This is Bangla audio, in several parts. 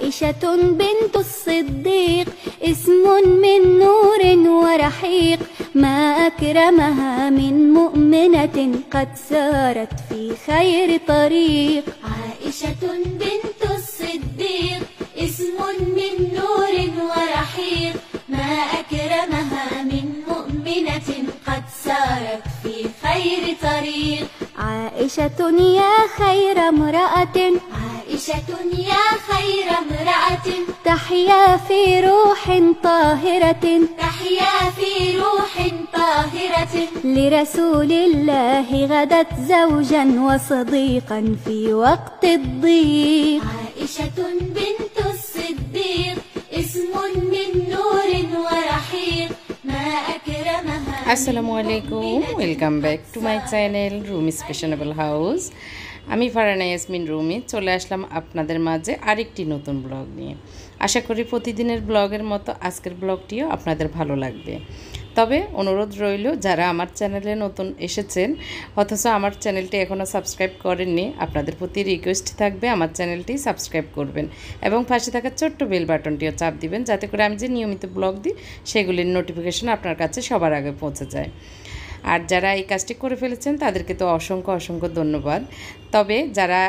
عائشة بنت الصديق اسم من نور ورحيق ما أكرمها من مؤمنة قد سارت في خير طريق عائشة بنت الصديق اسم من نور ورحيق ما أكرمها من مؤمنة قد سارت في خير طريق عائشة يا خير امرأة عائشة يا خير امرأة تحيا في روح طاهرة تحيا في روح طاهرة لرسول الله غدت زوجا وصديقا في وقت الضيق عائشة بنت الصديق اسم من نور ورحيق ما أكرمها আসসালামু আলাইকুম welcome back to my channel Rumi's fashionable house. আমি ফারহানা ইয়াসমিন রুমি চলে আসলাম আপনাদের মাঝে আরেকটি নতুন ব্লগ নিয়ে। আশা করি প্রতিদিনের ব্লগের মতো আজকের ব্লগটিও আপনাদের ভালো লাগবে। তবে অনুরোধ রইল, যারা আমার চ্যানেলে নতুন এসেছেন অথচ আমার চ্যানেলটি এখনও সাবস্ক্রাইব করেননি, আপনাদের প্রতি রিকোয়েস্ট থাকবে আমার চ্যানেলটি সাবস্ক্রাইব করবেন এবং পাশে থাকা ছোট্ট বেল বাটনটিও চাপ দিবেন, যাতে করে আমি যে নিয়মিত ব্লগ দিই সেগুলির নোটিফিকেশন আপনার কাছে সবার আগে পৌঁছে যায়। আর যারা এই কাজটি করে ফেলেছেন তাদেরকে তো অসংখ্য অসংখ্য ধন্যবাদ। তবে যারা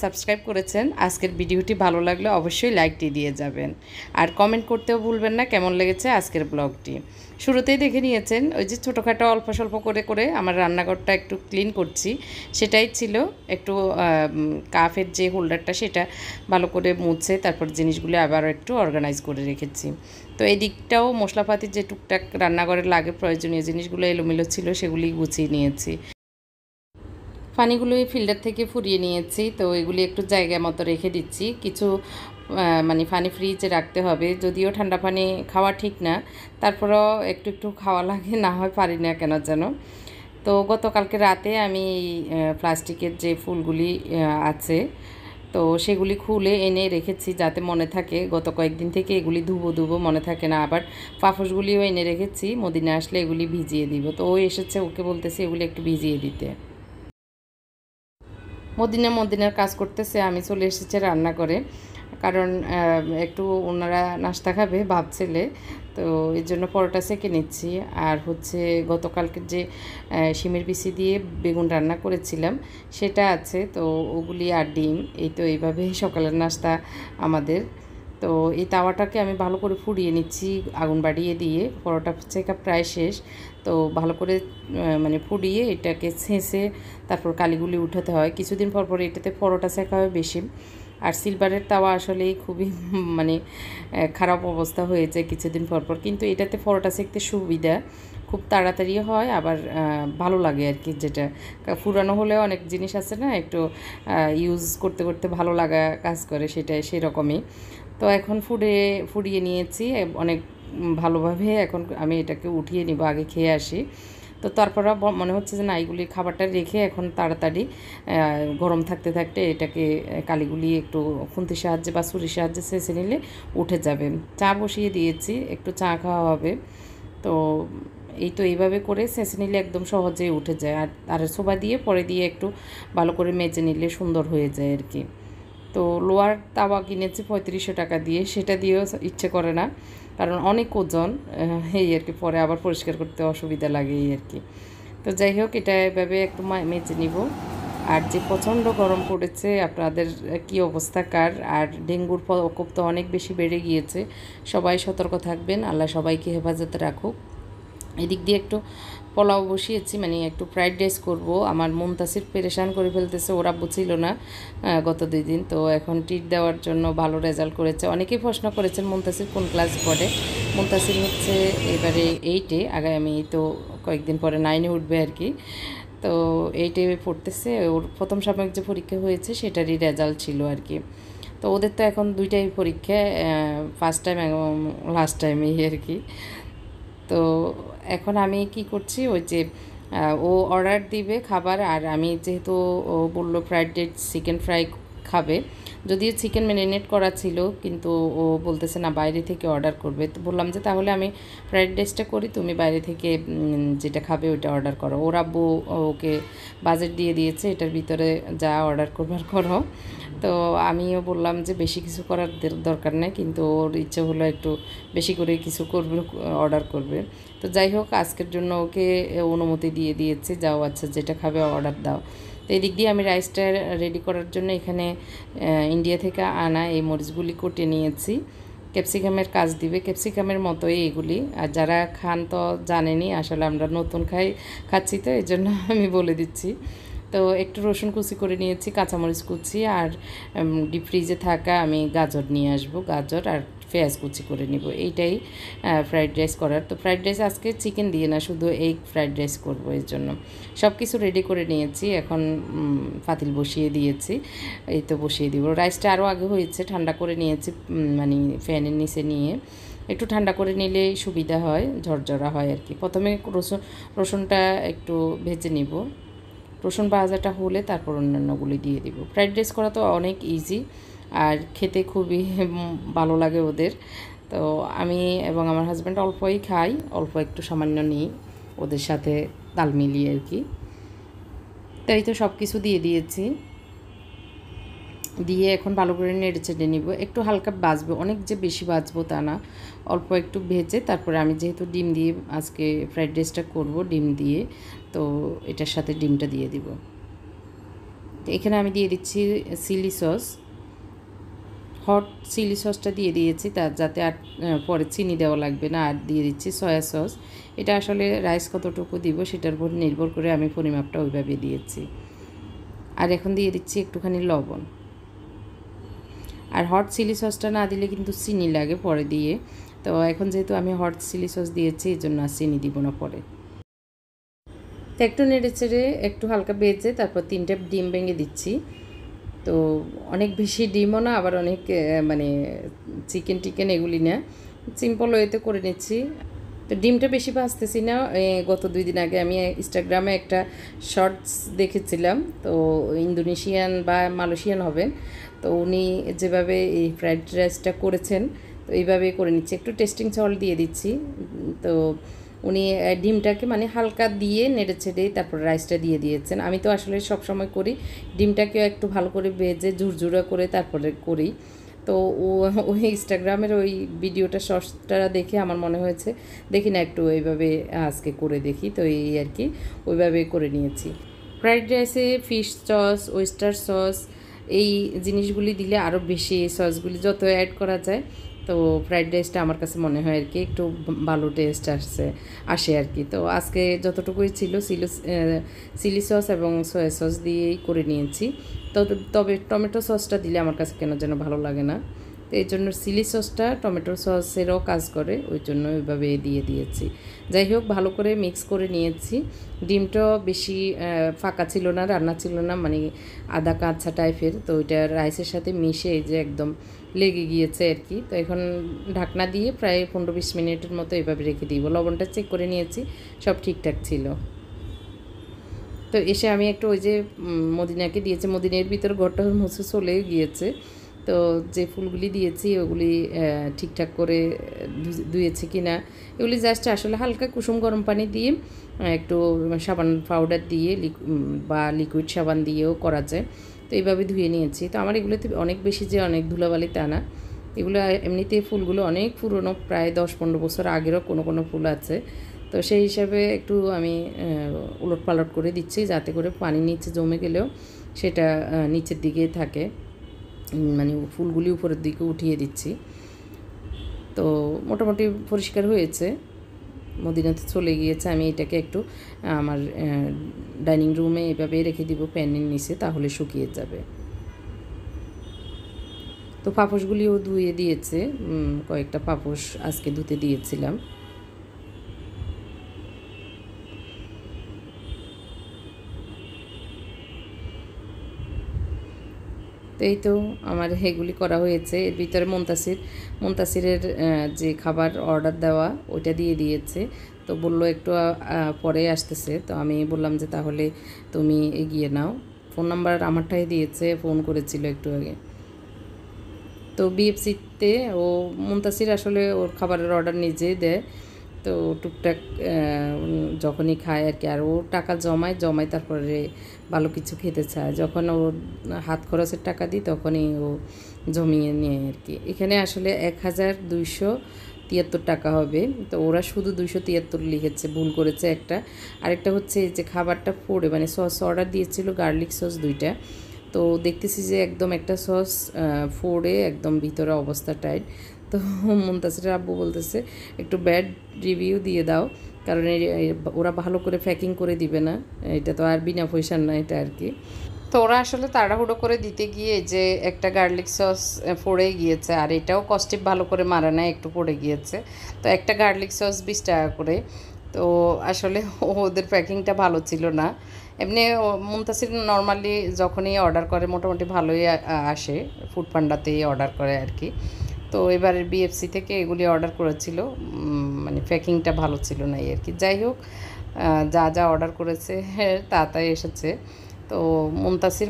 সাবস্ক্রাইব করেছেন, আজকের ভিডিওটি ভালো লাগলে অবশ্যই লাইকটি দিয়ে যাবেন আর কমেন্ট করতেও ভুলবেন না কেমন লেগেছে আজকের ব্লগটি। শুরুতেই দেখে নিয়েছেন ওই যে ছোটোখাটো অল্প স্বল্প করে করে আমার রান্নাঘরটা একটু ক্লিন করছি, সেটাই ছিল। একটু কাফের যে হোল্ডারটা সেটা ভালো করে মুছে তারপর জিনিসগুলো আবার একটু অর্গানাইজ করে রেখেছি। তো এই দিকটাও মশলাপাতির যে টুকটাক রান্নাঘরের লাগে প্রয়োজনীয় জিনিসগুলো এলোমেলো ছিল সেগুলি গুছিয়ে নিয়েছি। পানিগুলোই ফিল্টার থেকে ফুরিয়ে নিয়েছি, তো এগুলি একটু জায়গা মতো রেখে দিচ্ছি। কিছু মানে পানি ফ্রিজে রাখতে হবে, যদিও ঠান্ডা পানি খাওয়া ঠিক না, তারপরেও একটু একটু খাওয়া লাগে, না হয় পারি না কেন যেন। তো গতকালকে রাতে আমি প্লাস্টিকের যে ফুলগুলি আছে তো সেগুলি খুলে এনে রেখেছি যাতে মনে থাকে। গত কয়েকদিন থেকে এগুলি ধুবো মনে থাকে না। আবার পাপোশগুলিও এনে রেখেছি, মদিনা আসলে এগুলি ভিজিয়ে দিব। তো ও এসেছে, ওকে বলতেছি এগুলি একটু ভিজিয়ে দিতে। মদিনার কাজ করতেছে, আমি চলে এসেছি রান্না করে, কারণ একটু ওনারা নাস্তা খাবে ভাবছিলে, তো এর জন্য পরোটা সেঁকে নিচ্ছি। আর হচ্ছে গতকালকের যে শিমের বিচি দিয়ে বেগুন রান্না করেছিলাম সেটা আছে, তো ওগুলি আর ডিম, এই তো এইভাবে সকালের নাস্তা আমাদের। তো এই তাওয়াটাকে আমি ভালো করে ফুটিয়ে নিচ্ছি আগুন বাড়িয়ে দিয়ে। পরোটা সেঁকা প্রায় শেষ, তো ভালো করে মানে ফুটিয়ে এটাকে ছেঁচে তারপর কালিগুলি উঠাতে হয়। কিছুদিন পর এটাতে পরোটা সেঁকা হয় বেশি। আর সিলভারের তাওয়া আসলেই খুবই মানে খারাপ অবস্থা হয়েছে কিছুদিন পর, কিন্তু এটাতে পরোটা সেঁকতে সুবিধা, খুব তাড়াতাড়ি হয়, আবার ভালো লাগে আর কি। যেটা পুরানো হলেও অনেক জিনিস আছে না, একটু ইউজ করতে করতে ভালো লাগা কাজ করে, সেটাই সেরকমই। তো এখন ফুটিয়ে নিয়েছি অনেক ভালোভাবে। এখন আমি এটাকে উঠিয়ে নিব, আগে খেয়ে আসি। তো তারপর মনে হচ্ছে যে না, এইগুলি খাবারটা রেখে এখন তাড়াতাড়ি গরম থাকতে থাকতে এটাকে কালিগুলি একটু খুন্তির সাহায্যে বা ছুরির সাহায্যে ছেঁচে নিলে উঠে যাবে। চা বসিয়ে দিয়েছি, একটু চা খাওয়া হবে। তো এই তো এইভাবে করে ছেঁচে নিলে একদম সহজেই উঠে যায়। আর সোবা দিয়ে পরে দিয়ে একটু ভালো করে মেজে নিলে সুন্দর হয়ে যায় আর কি। তো লোয়ার তাওয়া কিনেছি 3500 টাকা দিয়ে, সেটা দিয়েও ইচ্ছে করে না, কারণ অনেক ওজন, এই আর কি, পরে আবার পরিষ্কার করতে অসুবিধা লাগে এই আর কি। তো যাই হোক, এটা এভাবে একটু মেজে নিব। আর যে প্রচণ্ড গরম পড়েছে, আপনাদের কি অবস্থা কার? আর ডেঙ্গুর প্রকোপ তো অনেক বেশি বেড়ে গিয়েছে, সবাই সতর্ক থাকবেন, আল্লাহ সবাইকে হেফাজতে রাখুক। এদিক দিয়ে একটু পোলাও বসিয়েছি, মানে একটু ফ্রাইড রাইস করবো। আমার মুনতাসির পেরেশান করে ফেলতেছে, ওরা বুঝছিল না গত 2 দিন, তো এখন টিট দেওয়ার জন্য ভালো রেজাল্ট করেছে। অনেকেই প্রশ্ন করেছেন মুনতাসির কোন ক্লাস পড়ে। মুনতাসির হচ্ছে এবারে 8-এ, আগামী তো কয়েকদিন পরে 9-এ উঠবে আর কি। তো 8-এ পড়তেছে, ওর প্রথম সাময়িক যে পরীক্ষা হয়েছে সেটারই রেজাল্ট ছিল আর কি। তো ওদের তো এখন 2টাই পরীক্ষা, ফার্স্ট টাইম এবং লাস্ট টাইম এই আর কি। তো এখন আমি কি করছি, ওই যে ও অর্ডার দিবে খাবার, আর আমি যেহেতু ও বললো ফ্রাইড রাইস চিকেন ফ্রাই খাবে, যদিও চিকেন ম্যারিনেট করা ছিল, কিন্তু ও বলতেছে না বাইরে থেকে অর্ডার করবে। তো বললাম যে তাহলে আমি ফ্রাইড রাইসটা করি, তুমি বাইরে থেকে যেটা খাবে ওইটা অর্ডার করো। ওর আব্বু ওকে বাজেট দিয়ে দিয়েছে, এটার ভিতরে যা অর্ডার করবার করো। তো আমিও বললাম যে বেশি কিছু করার দরকার নেই, কিন্তু ওর ইচ্ছে হলো একটু বেশি করে কিছু করবে, অর্ডার করবে। তো যাই হোক, আজকের জন্য ওকে অনুমতি দিয়ে দিয়েছে, যাও আচ্ছা যেটা খাবে অর্ডার দাও। তো এই দিক দিয়ে আমি রাইসটা রেডি করার জন্য এখানে ইন্ডিয়া থেকে আনা এই মরিচগুলি কুটে নিয়েছি। ক্যাপসিকামের কাজ দিবে, ক্যাপসিকামের মতোই এগুলি। আর যারা খান তো জানেনি, আসলে আমরা নতুন খাচ্ছি, তো এই জন্য আমি বলে দিচ্ছি। তো একটু রসুন কুচি করে নিয়েছি, কাঁচামরিচ কুচি, আর ডিপ ফ্রিজে থাকা আমি গাজর নিয়ে আসবো, গাজর আর পেঁয়াজ কুচি করে নিব। এইটাই ফ্রাইড রাইস করার। তো ফ্রাইড রাইস আজকে চিকেন দিয়ে না, শুধু এগ ফ্রাইড রাইস করবো, এর জন্য সব কিছু রেডি করে নিয়েছি। এখন পাতিল বসিয়ে দিয়েছি, এই তো বসিয়ে দিব। রাইসটা আরও আগে হয়েছে, ঠান্ডা করে নিয়েছি, মানে ফ্যানের নিচে নিয়ে একটু ঠান্ডা করে নিলে সুবিধা হয়, ঝরঝরা হয় আর কি। প্রথমে রসুনটা একটু ভেজে নিব, রসুন ভাজাটা হলে তারপর অন্যান্যগুলি দিয়ে দিব। ফ্রাইড রাইস করা তো অনেক ইজি, আর খেতে খুবই ভালো লাগে ওদের। তো আমি এবং আমার হাজব্যান্ড অল্পই খাই, অল্প একটু সামান্য নিই ওদের সাথে তাল মিলিয়ে আর কি। তাই তো সব কিছু দিয়ে দিয়েছি, দিয়ে এখন ভালো করে নেড়ে চেড়ে নিব। একটু হালকা ভাজবো, অনেক যে বেশি ভাজবো তা না, অল্প একটু ভেজে তারপরে আমি যেহেতু ডিম দিয়ে আজকে ফ্রাইড রাইসটা করব, ডিম দিয়ে, তো এটার সাথে ডিমটা দিয়ে দিব। তো এখানে আমি দিয়ে দিচ্ছি চিলি সস, হট চিলি সসটা দিয়ে দিয়েছি, তার যাতে আর পরে চিনি দেওয়া লাগবে না। আর দিয়ে দিচ্ছি সয়া সস। এটা আসলে রাইস কতটুকু দিব সেটার উপর নির্ভর করে আমি পরিমাপটা ওইভাবে দিয়েছি। আর এখন দিয়ে দিচ্ছি একটুখানি লবণ। আর হট চিলি সসটা না দিলে কিন্তু চিনি লাগে পরে দিয়ে, তো এখন যেহেতু আমি হট চিলি সস দিয়েছি এই জন্য আর চিনি দিব না পরে। তো একটু নেড়ে চেড়ে একটু হালকা ভেজে তারপর 3টে ডিম ভেঙে দিচ্ছি। তো অনেক বেশি ডিমও না, আবার অনেক মানে চিকেন এগুলি না, সিম্পল ওয়েতে করে নিচ্ছি। তো ডিমটা বেশি ভাজতেছি না। গত 2 দিন আগে আমি ইনস্টাগ্রামে একটা শর্টস দেখেছিলাম, তো ইন্দোনেশিয়ান বা মালয়েশিয়ান হবেন, তো উনি যেভাবে এই ফ্রাইড রাইসটা করেছেন, তো এইভাবেই করে নিচ্ছি। একটু টেস্টিং সল্ট দিয়ে দিচ্ছি। তো উনি ডিমটাকে মানে হালকা দিয়ে নেড়ে ছেড়ে তারপর রাইসটা দিয়ে দিয়েছেন। আমি তো আসলে সব সময় করি, ডিমটাকেও একটু ভালো করে ভেজে ঝুরঝুরা করে তারপরে করি। তো ওই ইনস্টাগ্রামের ওই ভিডিওটা শর্টসটা দেখে আমার মনে হয়েছে দেখি না একটু এইভাবে আজকে করে দেখি, তো এই আর কি ওইভাবে করে নিয়েছি। ফ্রাইড রাইসে ফিশ সস, ওয়েস্টার সস এই জিনিসগুলি দিলে আরও বেশি, এই সসগুলি যত অ্যাড করা যায়, তো ফ্রাইড রাইসটা আমার কাছে মনে হয় আর কি একটু ভালো টেস্ট আসে আর কি। তো আজকে যতটুকুই ছিল চিলি সস এবং সয়া সস দিয়েই করে নিয়েছি। তবে টমেটো সসটা দিলে আমার কাছে কেন যেন ভালো লাগে না, তো এই জন্য চিলি সসটা টমেটো সসেরও কাজ করে, ওই জন্য ওইভাবে দিয়ে দিয়েছি। যাই হোক, ভালো করে মিক্স করে নিয়েছি। ডিমটাও বেশি ফাঁকা ছিল না, রান্না ছিল না, মানে আধা কাঁচা টাইপের, তো ওইটা রাইসের সাথে মিশে এই যে একদম লেগে গিয়েছে আর কি। তো এখন ঢাকনা দিয়ে প্রায় 15-20 মিনিটের মতো এভাবে রেখে দিব। লবণটা চেক করে নিয়েছি, সব ঠিকঠাক ছিল। তো এসে আমি একটু ওই যে মদিনাকে দিয়েছি, মদিনের ভিতর ঘরটা মুছে চলে গিয়েছে, তো যে ফুলগুলি দিয়েছি ওগুলি ঠিকঠাক করে ধুয়েছি কি না এগুলি জাস্ট আসলে হালকা কুসুম গরম পানি দিয়ে একটু সাবান পাউডার দিয়ে বা লিকুইড সাবান দিয়েও করা যায়, তো এইভাবে ধুয়ে নিয়েছি। তো আমার এগুলোতে অনেক বেশি যে অনেক ধুলাবালি তা না, এগুলো এমনিতে ফুলগুলো অনেক পুরনো, প্রায় 10-15 বছর আগেরও কোনো ফুল আছে। তো সেই হিসাবে একটু আমি উলট পালট করে দিচ্ছি, যাতে করে পানি নিচে জমে গেলেও সেটা নিচের দিকেই থাকে, মানে ফুলগুলি উপরের দিকে উঠিয়ে দিচ্ছি। তো মোটামুটি পরিষ্কার হয়েছে, মদিনাতে চলে গিয়েছে। আমি এটাকে একটু আমার ডাইনিং রুমে এভাবে রেখে দিব ফ্যানের নিচে, তাহলে শুকিয়ে যাবে। তো পাপোশগুলিও ধুয়ে দিয়েছে, কয়েকটা পাপোশ আজকে ধুতে দিয়েছিলাম। তো এই তো আমার এগুলি করা হয়েছে। এর ভিতরে মুনতাসিরের যে খাবার অর্ডার দেওয়া ওইটা দিয়ে দিয়েছে, তো বললো একটু পরে আসতেছে। তো আমি বললাম যে তাহলে তুমি এগিয়ে নাও, ফোন নাম্বার আমারটাই দিয়েছে, ফোন করেছিল একটু আগে। তো বিএফসিতে ও মুনতাসির আসলে ওর খাবারের অর্ডার নিজেই দেয়, তো টুকটাক যখনই খায় আর কি। আর ও টাকা জমায় তারপরে ভালো কিছু খেতে চায়। যখন ও হাত খরচের টাকা দিই তখনই ও জমিয়ে নেয় আর কি। এখানে আসলে 1273 টাকা হবে, তো ওরা শুধু 273 লিখেছে, ভুল করেছে একটা। আরেকটা হচ্ছে যে খাবারটা পড়ে মানে সস অর্ডার দিয়েছিল, গার্লিক সস 2টা, তো দেখতেছি যে একদম একটা সস ফোড়ে একদম ভিতরে অবস্থা টাইট। তো মুনতাসিরের আব্বু বলতেছে একটু ব্যাড রিভিউ দিয়ে দাও, কারণ ওরা ভালো করে প্যাকিং করে দিবে না, এটা তো আর বিনা পয়সার না এটা আর কি। তো ওরা আসলে তাড়াহুড়ো করে দিতে গিয়ে যে একটা গার্লিক সস পড়ে গিয়েছে, আর এটাও কস্টিপ ভালো করে মারা নেয়, একটু পড়ে গিয়েছে। তো একটা গার্লিক সস 20 টাকা করে। তো আসলে ওদের প্যাকিংটা ভালো ছিল না। এমনি মুনতাসির নর্মালি যখনই অর্ডার করে মোটামুটি ভালোই আসে, ফুড পান্ডাতেই অর্ডার করে আর কি। তো এবারের বিএফসি থেকে এগুলি অর্ডার করেছিল, মানে প্যাকিংটা ভালো ছিল না আর কি। যাই হোক, যা যা অর্ডার করেছে তাড়াতাড়ি এসেছে। তো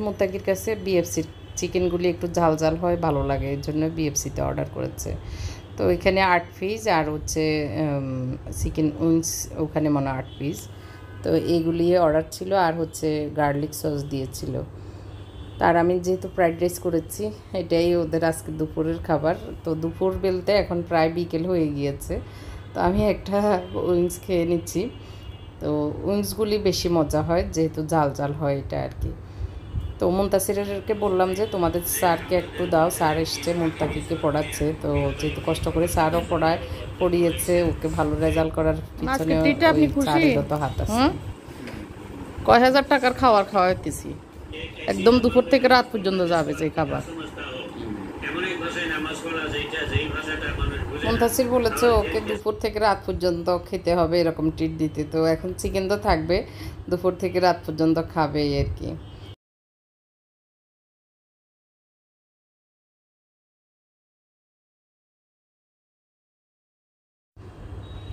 মুত্তাকির কাছে বিএফসির চিকেনগুলি একটু ঝাল ঝাল হয়, ভালো লাগে, এর জন্য বিএফসিতে অর্ডার করেছে। তো এখানে 8 পিস আর হচ্ছে চিকেন উইংস ওখানে মনে 8 পিস। তো এইগুলি অর্ডার ছিল, আর হচ্ছে গার্লিক সস দিয়েছিল। আর আমি যেহেতু ফ্রাইড রাইস করেছি, এটাই ওদের আজকে দুপুরের খাবার। তো দুপুর বেলতে এখন প্রায় বিকেল হয়ে গিয়েছে, তো আমি একটা উইংস খেয়ে নিচ্ছি। তো উইংসগুলি বেশি মজা হয় যেহেতু ঝাল ঝাল হয় এটা আর কি। তো মুনতাসিরকে বললাম যে তোমাদের স্যারকে একটু দাও, স্যার এসছে মুনতাকিকে পড়াচ্ছে, তো যেহেতু কষ্ট করে স্যারও পড়িয়েছে, ওকে ভালো রেজাল্ট করার পিছনে স্যারেরও তো হাত আছে। কয় হাজার টাকার খাবার খাওয়াইতেছি, একদম দুপুর থেকে রাত পর্যন্ত যাবে যে খাবার। মুনতাসির বলেছে ওকে দুপুর থেকে রাত পর্যন্ত খেতে হবে, এরকম ট্রিট দিতে। তো এখন চিকেন তো থাকবে, দুপুর থেকে রাত পর্যন্ত খাবে আর কি।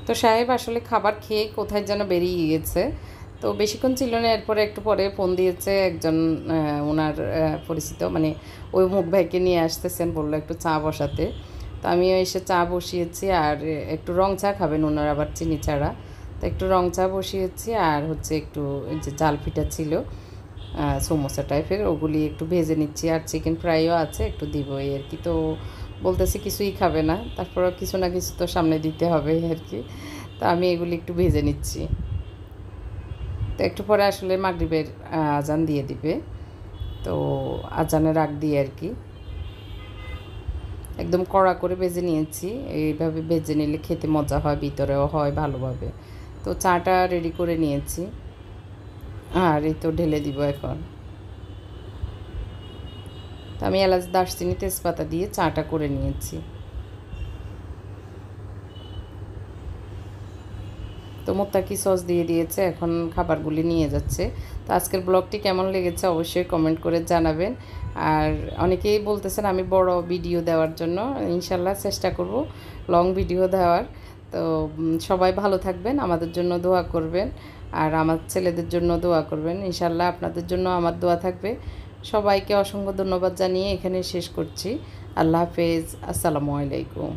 তো সাহেব আসলে খাবার খেয়ে কোথায় যেন বেরিয়ে গিয়েছে, তো বেশিক্ষণ ছিল না। এরপরে একটু পরে ফোন দিয়েছে একজন ওনার পরিচিত, মানে ওই মুখ ভাইকে নিয়ে আসতেছেন, বললো একটু চা বসাতে। তো আমিও এসে চা বসিয়েছি, আর একটু রং চা খাবেন ওনার, আবার চিনি ছাড়া। তো একটু রং চা বসিয়েছি, আর হচ্ছে একটু যে জাল পিঠা ছিল সমোসা টাইপের, ওগুলি একটু ভেজে নিচ্ছি, আর চিকেন ফ্রাইও আছে একটু দিব এই আর কি। তো বলতেছি কিছুই খাবে না, তারপরেও কিছু না কিছু তো সামনে দিতে হবে আর কি। তো আমি এগুলি একটু ভেজে নিচ্ছি। তো একটু পরে আসলে মাগরিবের আজান দিয়ে দিবে, তো আজানের আগ দিয়ে আর কি একদম কড়া করে ভেজে নিয়েছি। এইভাবে ভেজে নিলে খেতে মজা হয়, ভিতরেও হয় ভালোভাবে। তো চাটা রেডি করে নিয়েছি, আর এই তো ঢেলে দিব এখন। তো আমি এলাচ, দারচিনি, তেজপাতা দিয়ে চাটা করে নিয়েছি। তো মুত্তাকি সস দিয়ে দিয়েছে, এখন খাবারগুলি নিয়ে যাচ্ছে। তো আজকের ব্লগটি কেমন লেগেছে অবশ্যই কমেন্ট করে জানাবেন। আর অনেকেই বলতেছেন আমি বড় ভিডিও দেওয়ার জন্য, ইনশাল্লাহ চেষ্টা করব লং ভিডিও দেওয়ার। তো সবাই ভালো থাকবেন, আমাদের জন্য দোয়া করবেন, আর আমার ছেলেদের জন্য দোয়া করবেন। ইনশাল্লাহ আপনাদের জন্য আমার দোয়া থাকবে। সবাইকে অসংখ্য ধন্যবাদ জানিয়ে এখানে শেষ করছি। আল্লাহ হাফেজ, আসসালামু আলাইকুম।